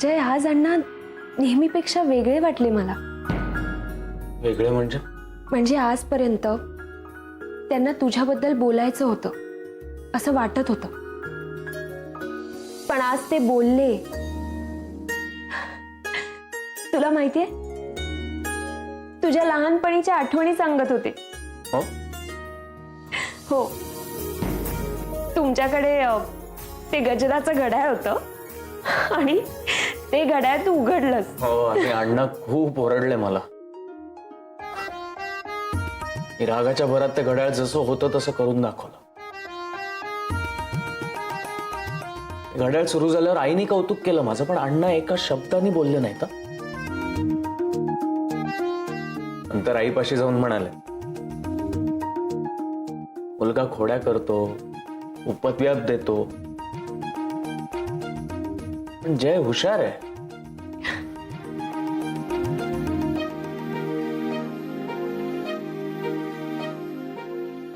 जय, आज अण्णा नेहमीपेक्षा वेगळे वाटले मला. वेगळे म्हणजे? म्हणजे आजपर्यंत त्यांना तुझ्याबद्दल बोलायचं होतं असं वाटत होतं, पण आज ते बोलले. तुला माहितीये, तुझ्या लहानपणीच्या आठवणी सांगत होते. हो हो, तुमच्याकडे ते गजराचं घड्याळ होतं आणि ते घड्याळ तू उघडलंस. हो, आणि अण्णा खूप ओरडले मला. मी रागाच्या भरात ते घड्याळ जसं होतं तसं करून दाखवलं. घड्याळ सुरू झाल्यावर आईने कौतुक केलं माझं, पण अण्णा एका शब्दाने बोलले नाहीत. नंतर आईपाशी जाऊन म्हणाले, मुलगा खोड्या करतो, उपद्व्याप देतो, पण जय हुशार आहे.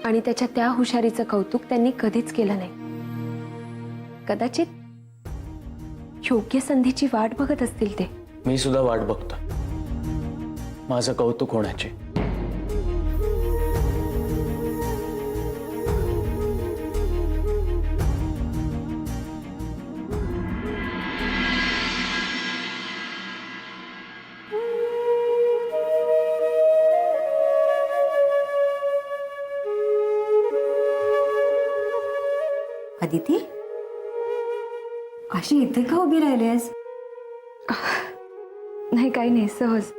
आणि त्याच्या त्या हुशारीचं कौतुक त्यांनी कधीच केलं नाही. कदाचित योग्य संधीची वाट बघत असतील ते. मी सुद्धा वाट बघतो माझं कौतुक होण्याची. अदिती, अशी इथे का उभी राहिलीस? नाही, काही नाही, सहज.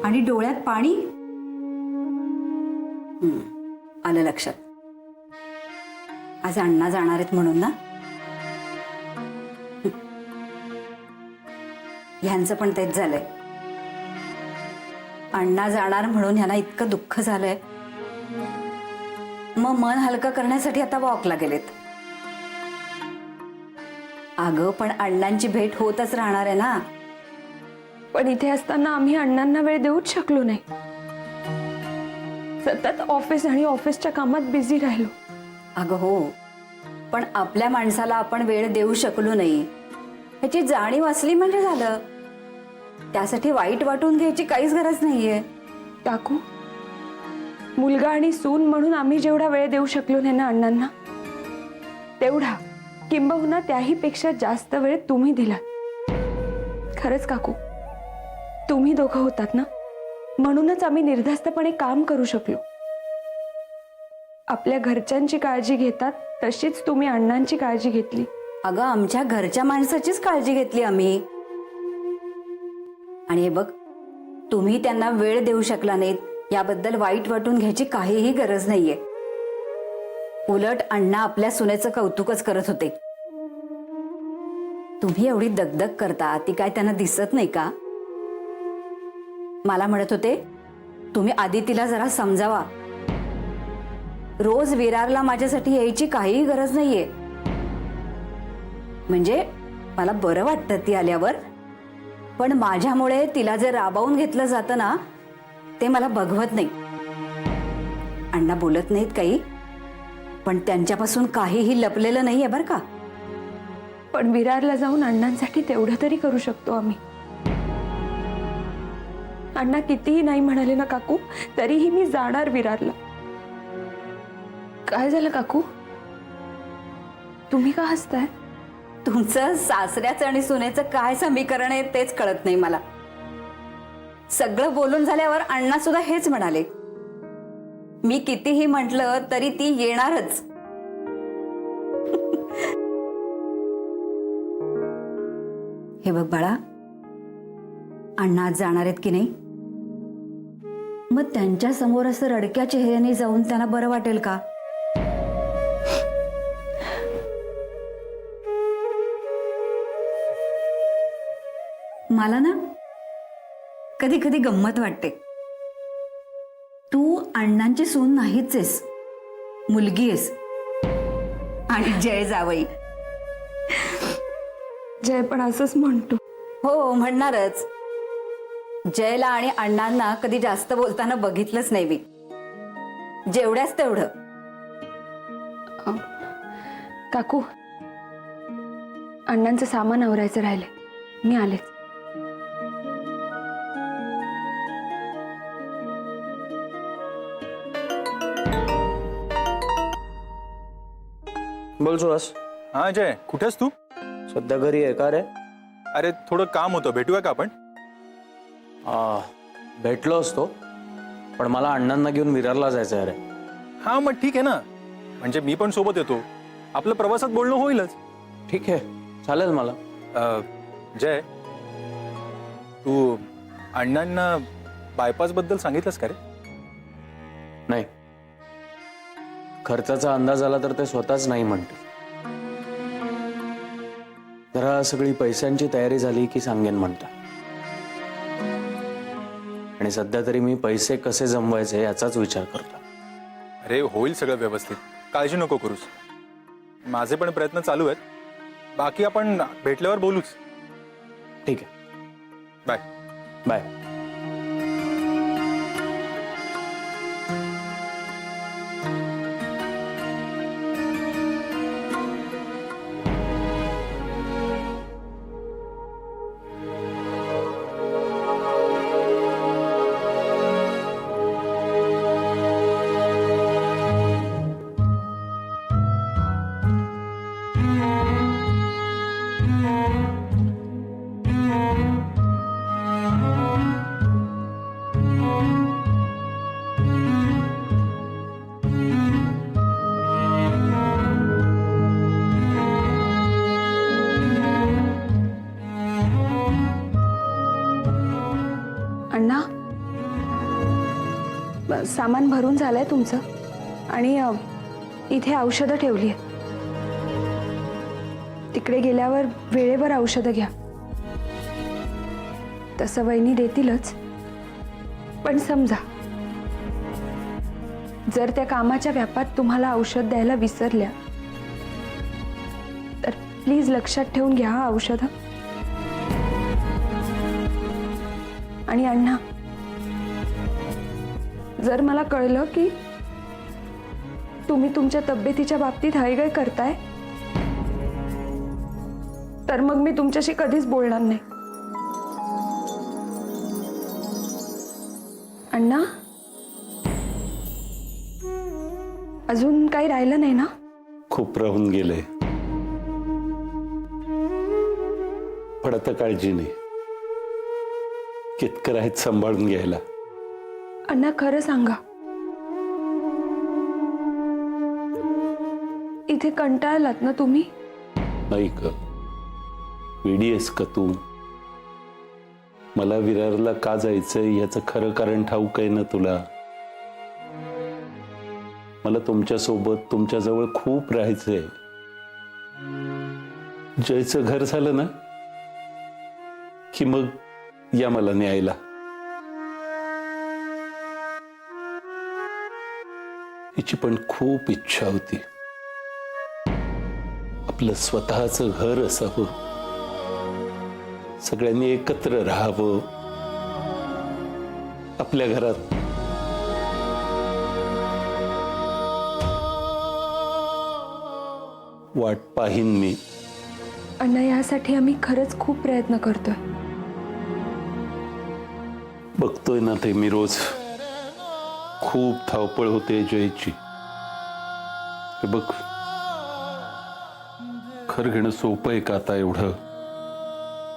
आणि डोळ्यात पाणी? आलं लक्षात. आज अण्णा जाणार आहेत म्हणून ना? ह्यांचं पण तेच झालंय. अण्णा जाणार म्हणून ह्यांना इतकं दुःख झालंय, मग मन हलकं करण्यासाठी आता वॉकला गेलेत. अगं, पण अण्णांची भेट होतच राहणार आहे ना. पण इथे असताना आम्ही अण्णांना वेळ देऊच शकलो नाही. सतत ऑफिस आणि ऑफिसच्या कामात बिझी राहिलो. अगं हो, पण आपल्या माणसाला आपण वेळ देऊ शकलो नाही ह्याची जाणीव असली म्हणजे झालं. त्यासाठी वाईट वाटून घ्यायची काहीच गरज नाहीये. काकू, मुलगा आणि सून म्हणून आम्ही जेवढा वेळ देऊ शकलो नाही ना अण्णांना, तेवढा किंबहुना त्याही पेक्षा जास्त वेळ तुम्ही दिला. खरंच काकू, तुम्ही दोघं होतात ना, म्हणूनच आम्ही निर्धास्तपणे काम करू शकलो. आपल्या घरच्यांची काळजी घेतात तशीच तुम्ही अण्णांची काळजी घेतली. अगं, आमच्या घरच्या माणसाचीच काळजी घेतली आम्ही. आणि हे बघ, तुम्ही त्यांना वेळ देऊ शकला नाहीत याबद्दल वाईट वाटून घ्यायची काहीही गरज नाहीये. उलट अण्णा आपल्या सुनेचं कौतुकच करत होते. तुम्ही एवढी दगदग करता ती काय त्यांना दिसत नाही का? मला म्हणत होते, तुम्ही आदितीला जरा समजावा. रोज विरारला माझ्यासाठी यायची काहीही गरज नाहीये. म्हणजे मला बरं वाटतं ती आल्यावर, पण माझ्यामुळे तिला जे राबावून घेतलं जातं ना, ते मला बघवत नाही. अण्णा बोलत नाहीत काही, पण त्यांच्यापासून काहीही लपलेलं नाहीये बरं का. पण विरारला जाऊन अण्णांसाठी तेवढं तरी करू शकतो आम्ही. अण्णा कितीही नाही म्हणाले ना काकू, तरीही मी जाणार विरारला. काय झालं काकू, तुम्ही का हसताय? तुमचं सासऱ्याचं आणि सुनेचं काय समीकरण आहे तेच कळत नाही मला. सगळं बोलून झाल्यावर अण्णा सुद्धा हेच म्हणाले, मी कितीही म्हटलं तरी ती येणारच. हे बघ बाळा, अण्णा आज जाणार आहेत की नाही, मग त्यांच्या समोर असं रडक्या चेहऱ्याने जाऊन त्यांना बरं वाटेल का? मला ना कधी कधी गंमत वाटते. तू अण्णांची सून नाहीच आहेस, मुलगी आहेस. आणि जय जावई. जय पण असंच म्हणतो. हो, म्हणणारच. जयला आणि अण्णांना कधी जास्त बोलताना बघितलंच नाही मी. जेवढ्याच तेवढं. काकू, अण्णांचं सामान आवरायचं राहिले. मी आलेच. बोल सुहास. हा अजय, कुठेस तू? सध्या घरी आहे का रे? अरे थोडं काम होतं, भेटूया का आपण? भेटलो असतो, पण मला अण्णांना घेऊन विरारला जायचं आहे रे. हा मग ठीक आहे ना, म्हणजे मी पण सोबत येतो, आपलं प्रवासात बोलणं होईलच. ठीक आहे, चालेल मला. जय, तू अण्णांना बायपास बद्दल सांगितलंस का रे? नाही, खर्चाचा अंदाज आला तर ते स्वतःच नाही म्हणते. जरा सगळी पैशांची तयारी झाली की सांगेन म्हणता. आणि सध्या तरी मी पैसे कसे जमवायचे याचाच विचार करतो. अरे होईल सगळं व्यवस्थित, काळजी नको करूस. माझे पण प्रयत्न चालू आहेत, बाकी आपण भेटल्यावर बोलूच. ठीक आहे, बाय. बाय. अण्णा, सामान भरून झालंय तुमचं आणि इथे औषधं ठेवली आहेत. तिकडे गेल्यावर वेळेवर औषधं घ्या. तसं वहिनी देतीलच, पण समजा जर त्या कामाच्या व्यापात तुम्हाला औषध द्यायला विसरल्या तर प्लीज लक्षात ठेवून घ्या हा औषधं. आणि अण्णा, जर मला कळलं की तुम्ही तुमच्या तब्येतीच्या बाबतीत हयगय करताय तर मग मी तुमच्याशी कधीच बोलणार नाही. अण्णा, अजून काही राहिलं नाही ना? खूप राहून गेले, पण आता काळजी नाही. कितकं आहेत सांभाळून घ्यायला. अण्णा, खरं सांगा, इथे कंटाळलात ना तुम्ही? नाही ग, वेडी आहेस का तू? मला विरारला का जायचंय याचं खरं कारण ठाऊक आहे ना तुला? मला तुमच्या सोबत तुमच्या जवळ खूप राहायचंय. जयचं घर झालं ना की मग या मला न्यायला. हिची पण खूप इच्छा होती आपलं स्वतःचं घर असावं, सगळ्यांनी एकत्र राहावं. आपल्या घरात वाट पाहीन मी. अण्णा, यासाठी आम्ही खरंच खूप प्रयत्न करतोय. बघतोय ना ते मी रोज. खूप धावपळ होते जयची. हे बघ, घर घेणं सोपं आहे का आता एवढं?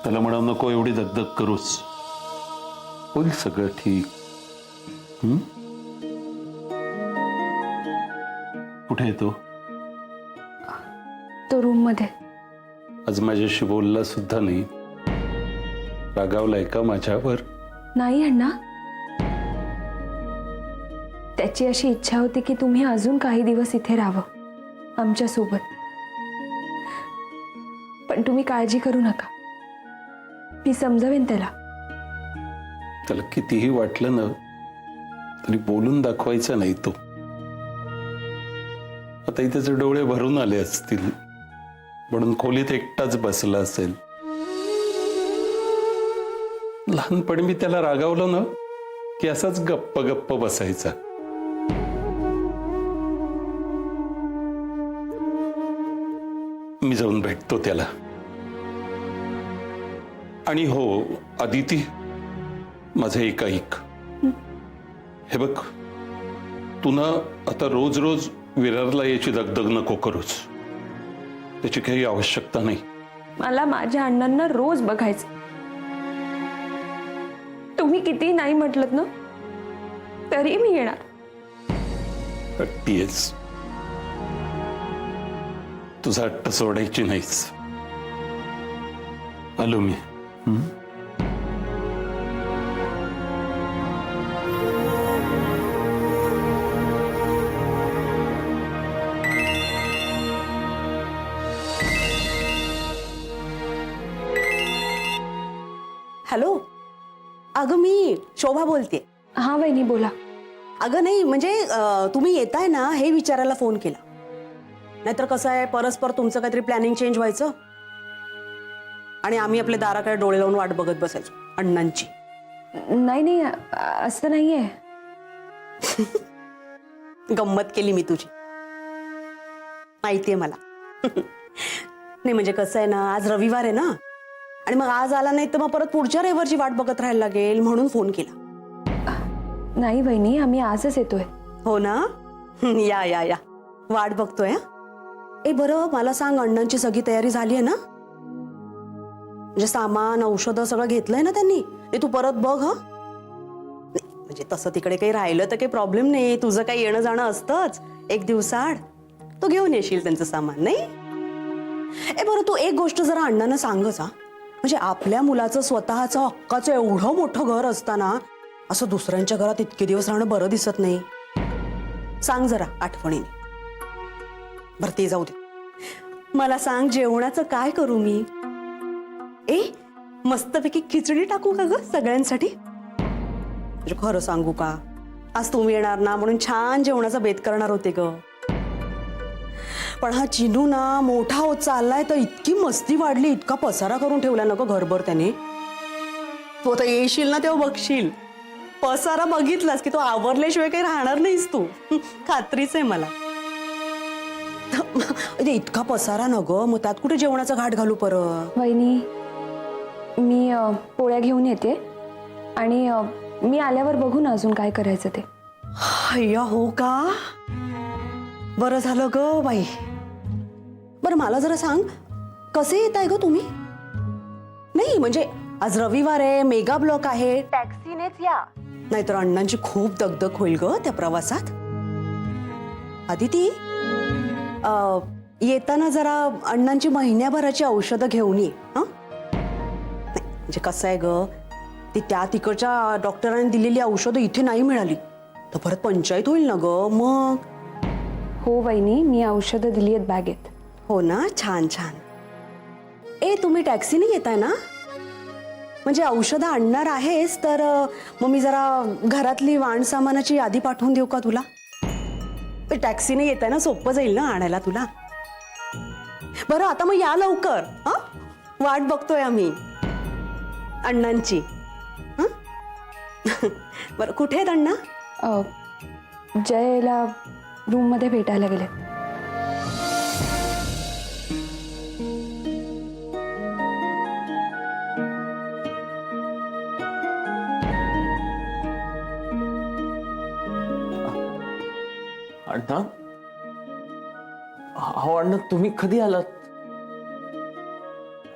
त्याला म्हणा नको एवढी दगदग करूस, होईल सगळं ठीक. कुठे येतो? तो रूम मध्ये. आज माझ्याशी बोलला सुद्धा नाही. रागावलाय का माझ्यावर? नाही अण्णा, त्याची अशी इच्छा होती की तुम्ही अजून काही दिवस इथे राहावं आमच्या सोबत. पण तुम्ही काळजी करू नका, मी समजावेन त्याला. त्याला कितीही वाटलं ना तरी बोलून दाखवायचा नाही तो. आता त्याचे डोळे भरून आले असतील म्हणून खोलीत एकटाच बसला असेल. लहानपणी मी त्याला रागावलं ना की असाच गप्प गप्प बसायचा. मी जाऊन भेटतो त्याला. आणि हो अदिती, माझं एक ऐक. हे बघ, तू ना आता रोज रोज विरारला याची दगदग नको करूच. त्याची काही आवश्यकता नाही. मला माझ्या अण्णांना रोज बघायचं. तुम्ही किती नाही म्हटलत ना तरी मी येणार. हट्टीयेस, तुझा हट्ट सोडायची नाहीच. आलो मी. हॅलो, अगं मी शोभा बोलते. हा वहिनी बोला. अगं नाही म्हणजे तुम्ही येताय ना हे विचारायला फोन केला. नाहीतर कसं आहे, परस्पर तुमचं काहीतरी प्लॅनिंग चेंज व्हायचं आणि आम्ही आपल्या दाराकडे डोळे लावून वाट बघत बसायचो अण्णांची. नाही नाही असं नाहीये. गंमत केली मी तुझी, माहितीये मला. नाही म्हणजे कसं आहे ना, आज रविवार आहे ना, आणि मग आज आला नाही तर मग परत पुढच्या रविवारची वाट बघत राहायला लागेल म्हणून फोन केला. नाही वहिनी, आम्ही आजच येतोय. हो ना. या या या, वाट बघतोय. हा, ए बरं मला सांग, अण्णांची सगळी तयारी झाली आहे ना? म्हणजे सामान औषधं सगळं घेतलंय ना त्यांनी? ते तू परत बघ. हा म्हणजे तसं तिकडे काही राहिलं तर काही प्रॉब्लेम नाही, तुझं काही येणं जाणं असतंच एक दिवसाआड, तू घेऊन येशील त्यांचं सामान. नाही ए बरं, तू एक गोष्ट जरा अण्णांना सांगच. हा म्हणजे आपल्या मुलाचं स्वतःचं हक्काचं एवढं मोठं घर असताना असं दुसऱ्यांच्या घरात इतके दिवस राहणं बरं दिसत नाही. सांग जरा आठवणीने. बरं ते जाऊ दे, मला सांग जेवणाचं काय करू मी? ए मस्तपैकी खिचडी टाकू का ग सगळ्यांसाठी? म्हणजे खरं सांगू का, आज तुम्ही येणार ना म्हणून छान जेवणाचा बेत करणार होते ग. पण हा चिनू ना मोठा होत चाललाय तर इतकी मस्ती वाढली, इतका पसारा करून ठेवला नको घरभर त्याने. तू आता येशील ना तेव्हा बघशील, पसारा बघितलास की तो आवरल्याशिवाय काही राहणार नाहीस तू. खात्रीच आहे मला. इतका पसारा न ग, मग त्यात कुठे जेवणाचा घाट घालू परत. वहिनी मी पोळ्या घेऊन येते आणि मी आल्यावर बघू ना अजून काय करायचं ते. अय्या हो का, बरं झालं ग बाई. बरं मला जरा सांग, कसे येत आहे ग तुम्ही? नाही म्हणजे आज रविवार आहे, मेगा ब्लॉक आहे, टॅक्सीनेच या, नाहीतर अण्णांची खूप दगदग होईल ग त्या प्रवासात. अदिती, येताना जरा अण्णांची महिन्याभराची औषधं घेऊन ये. हा म्हणजे कसं आहे ग, ती त्या तिकडच्या डॉक्टरांनी दिलेली औषधं इथे नाही मिळाली तर परत पंचायत होईल ना ग मग. हो वहिनी, मी औषधं दिली आहेत बॅगेत. हो ना, छान छान. ए तुम्ही टॅक्सीने येताय ना? म्हणजे औषधं आणणार आहेस तर मग मी जरा घरातली वाण सामानाची यादी पाठवून देऊ का तुला? टॅक्सीने येताय ना, सोपं जाईल ना आणायला तुला. बरं आता मग या लवकर. हा वाट बघतोय आम्ही अण्णांची. हा बरं, कुठे आहेत अण्णा? जयला रूम मध्ये भेटायला गेले. अण्णा, हो अण्णा, तुम्ही कधी आलात?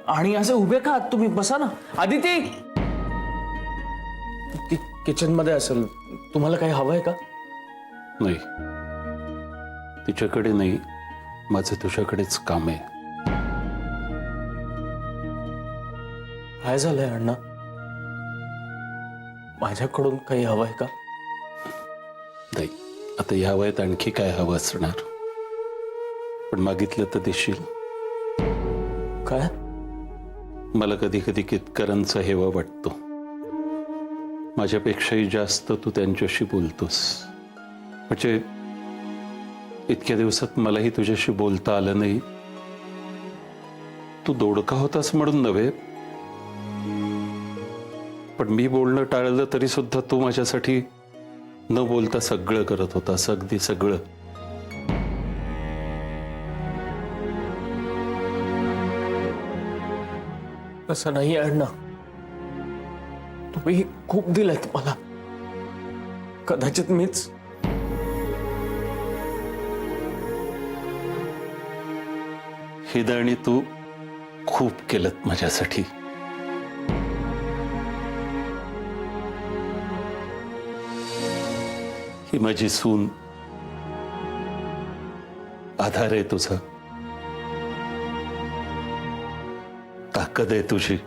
आणि असे उभे का आहात तुम्ही? बसा ना. आदिती, ती किचन मध्ये असेल, तुम्हाला काही हवंय का? नाही, तिच्याकडे नाही, माझं तुझ्याकडेच काम आहे. काय झालंय अण्णा? माझ्याकडून काही हवंय का? नाही, आता या वयात आणखी काय हवं असणार, पण मागितलं तर देशील. काय? मला कधी कधी कितकरांचा हेवा वाटतो. माझ्यापेक्षाही जास्त तू त्यांच्याशी बोलतोस. म्हणजे इतक्या दिवसात मलाही तुझ्याशी बोलता आलं नाही. तू दोडका होतास म्हणून नव्हे, पण मी बोलणं टाळलं तरी सुद्धा तू माझ्यासाठी न बोलता सगळं करत होतास, अगदी सगळं. तसं नाही अण्णा. तुम्ही खूप दिलंत मला. कदाचित मीच हिदाणी तू खूप केलत माझ्यासाठी. ही माझी सून आधार आहे तुझा, ताकद आहे तुझी.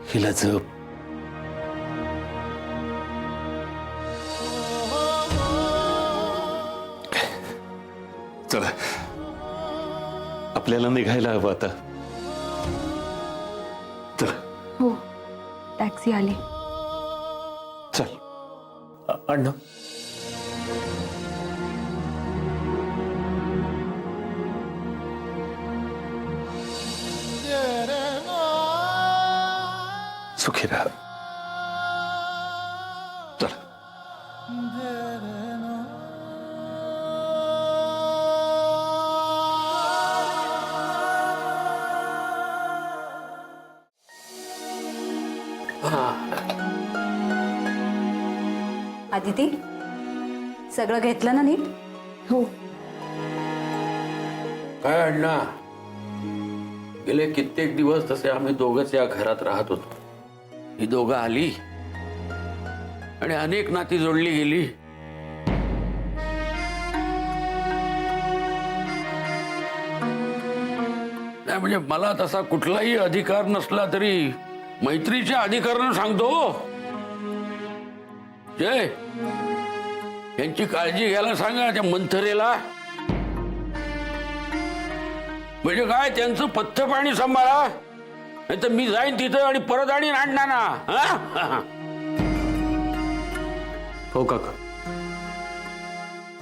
हिला जप. चला आपल्याला निघायला हवं आता. चला. हो, टॅक्सी आली. चल. अण्णा, सुखी राहा. चला. आदिती, सगळं घेतलं ना नीट? हो. काय अण्णा, गेले कित्येक दिवस तसे आम्ही दोघच या घरात राहत होतो. ही दोघं आली आणि अनेक नाती जोडली गेली. नाही म्हणजे मला तसा कुठलाही अधिकार नसला तरी मैत्रीच्या अधिकारानं सांगतो. जय, यांची काळजी घ्यायला सांगा त्या मंथरेला. म्हणजे काय, त्यांचं पथ्य पाणी सांभाळा, नाही तर मी जाईन तिथं आणि परत आणि आणणार ना. हो काका.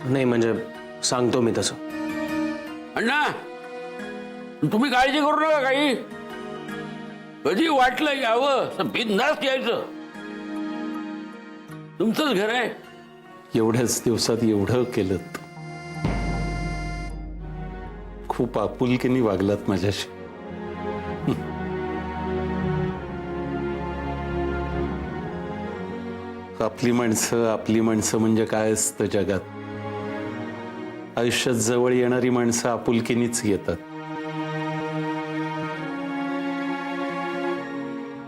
नाही म्हणजे सांगतो मी तसं. अण्णा, तुम्ही काळजी करू नका काही. कधी वाटलं यावं बिनधास्त यायचं. तुमचंच घर आहे. एवढ्याच दिवसात एवढं केलं. खूप आपुलकीने वागलात माझ्याशी. आपली माणसं म्हणजे काय असतं जगात. आयुष्यात जवळ येणारी माणसं आपुलकीनीच येतात,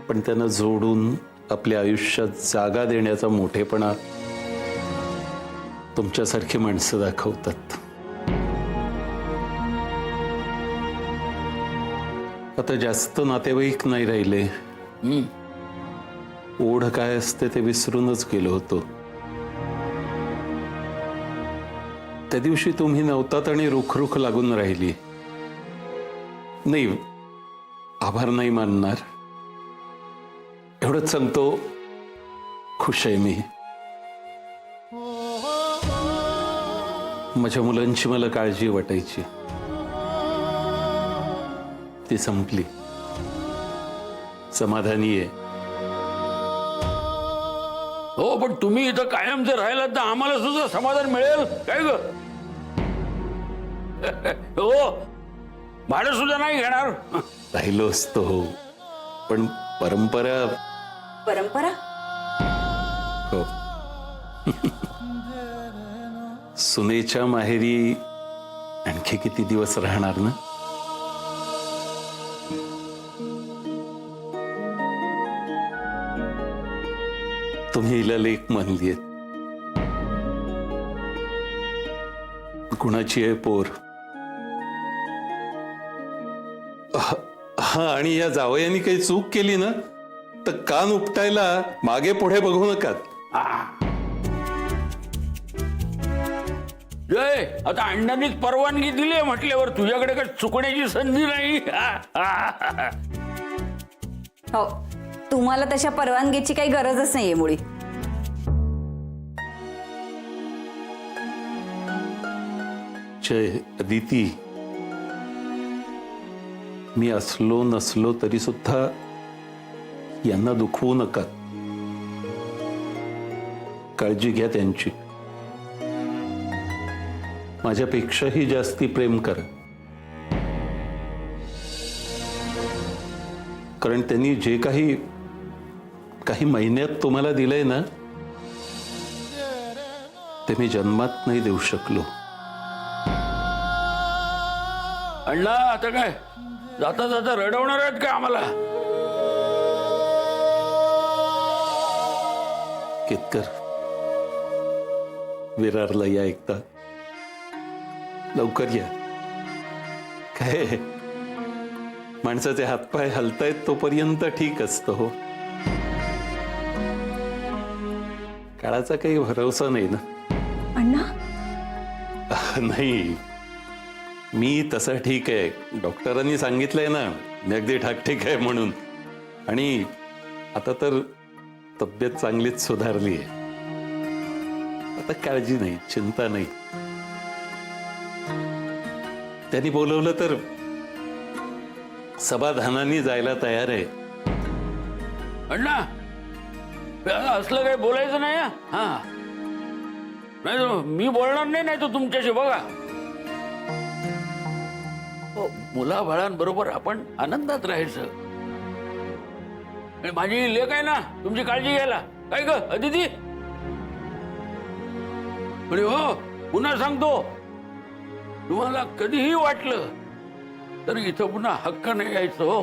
पण त्यांना जोडून आपल्या आयुष्यात जागा देण्याचा मोठेपणा तुमच्यासारखी माणसं दाखवतात. आता जास्त नातेवाईक नाही राहिले. ओढ काय असते ते विसरूनच गेलो होतो. त्या दिवशी तुम्ही नव्हतात आणि रुखरुख लागून राहिली. नाही, आभार नाही मानणार, एवढंच सांगतो. खुश आहे मी. माझ्या मुलांची मला काळजी वाटायची, ती संपली. समाधानी आहे. हो, पण तुम्ही इथं कायम जर राहिलात तर आम्हाला सुद्धा समाधान मिळेल काय ग? हो, भाडं सुद्धा नाही घेणार. राहिलो असतो हो, पण परंपरा. हो. सुनेच्या माहेरी आणखी किती दिवस राहणार ना. तुम्ही हिला लेक मानलीये. कुणाची आहे पोर. हा, आणि या जावयानी काही चूक केली ना तर कान उपटायला मागे पुढे बघू नका. जय, आता अण्णांनीच परवानगी दिली म्हटल्यावर तुझ्याकडे काही चुकण्याची संधी नाही. हो, तुम्हाला तशा परवानगीची काही गरजच नाहीये मुळी. जय, अदिती, मी असलो नसलो तरी सुद्धा यांना दुखवू नका. काळजी घ्या त्यांची. माझ्यापेक्षाही जास्ती प्रेम करा. कारण त्यांनी जे काही महिन्यात तुम्हाला दिलंय ना ते मी जन्मात नाही देऊ शकलो. अण्णा आता काय जाता जाता रडवणार आहेत का आम्हाला? केतकर, विरारला या एकदा, लवकर या. काय माणसाचे हातपाय हलतायत तोपर्यंत ठीक असतं हो. काळाचा काही भरोसा नाही ना. अण्णा नाही, मी तसा ठीक आहे. डॉक्टरांनी सांगितलंय ना मी अगदी ठाकठीक आहे म्हणून. आणि आता तर तब्येत चांगलीच सुधारली आहे. आता काळजी नाही, चिंता नाही. त्यांनी बोलवलं तर समाधानाने जायला तयार आहे. अण्णा असलं काही बोलायचं नाही हा. हा नाही तर मी बोलणार नाही तर तुमच्याशी बघा. मुलाबाळांबरोबर आपण आनंदात राहायचं. आणि माझी लेक आहे ना तुमची काळजी घ्यायला. काय ग अदिती? अरे हो, पुन्हा सांगतो, तुम्हाला कधीही वाटलं तर इथं पुन्हा हक्क नाही यायचं हो.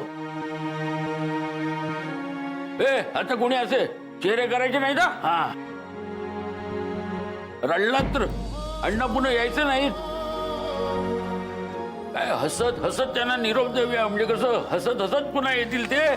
आता कोणी असे चेहरे करायचे नाही ना. हा रडलात तर अण्णा पुन्हा यायचं नाही. काय हसत हसत त्यांना निरोप देऊया, म्हणजे कसं हसत हसत पुन्हा येतील ते.